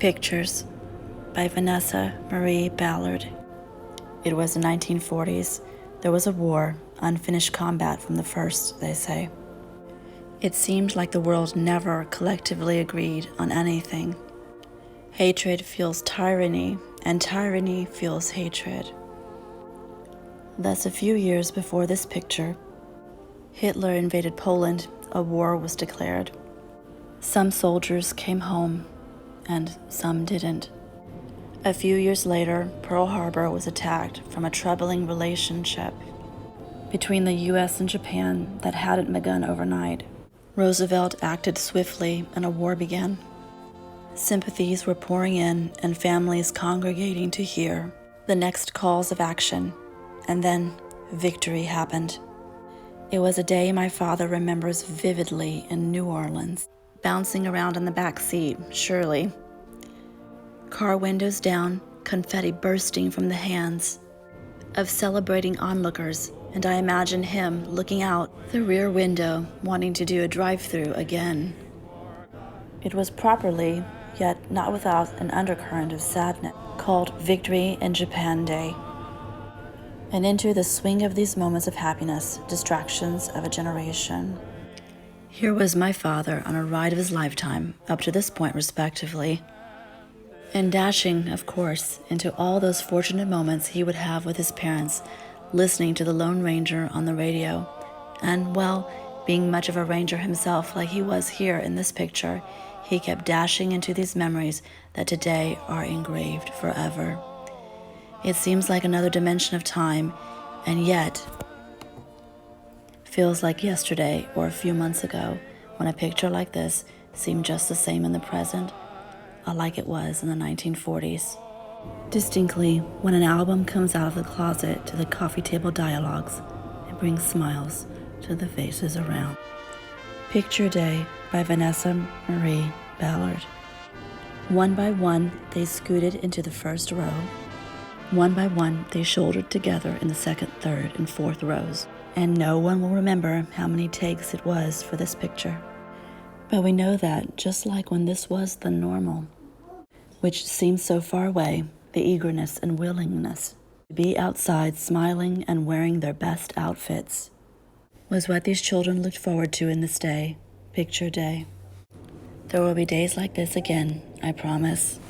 Pictures by Vanessa Marie Ballard. It was the 1940s. There was a war, unfinished combat from the first, they say. It seemed like the world never collectively agreed on anything. Hatred fuels tyranny, and tyranny fuels hatred. Thus, a few years before this picture, Hitler invaded Poland. A war was declared. Some soldiers came home, and some didn't. A few years later, Pearl Harbor was attacked from a troubling relationship between the U.S. and Japan that hadn't begun overnight. Roosevelt acted swiftly, and a war began. Sympathies were pouring in, and families congregating to hear the next calls of action. And then victory happened. It was a day my father remembers vividly in New Orleans, bouncing around in the back seat, surely. Car windows down, confetti bursting from the hands of celebrating onlookers, and I imagine him looking out the rear window, wanting to do a drive-through again. It was properly, yet not without an undercurrent of sadness, called Victory in Japan Day. And into the swing of these moments of happiness, distractions of a generation. Here was my father on a ride of his lifetime, up to this point respectively, and dashing, of course, into all those fortunate moments he would have with his parents, listening to the Lone Ranger on the radio, and, well, being much of a ranger himself like he was here in this picture, he kept dashing into these memories that today are engraved forever. It seems like another dimension of time, and yet feels like yesterday or a few months ago when a picture like this seemed just the same in the present, like it was in the 1940s. Distinctly, when an album comes out of the closet to the coffee table dialogues, it brings smiles to the faces around. Picture Day by Vanessa Marie Ballard. One by one, they scooted into the first row. One by one, they shouldered together in the second, third, and fourth rows. And no one will remember how many takes it was for this picture. But we know that, just like when this was the normal, which seems so far away, the eagerness and willingness to be outside smiling and wearing their best outfits was what these children looked forward to in this day, Picture Day. There will be days like this again, I promise.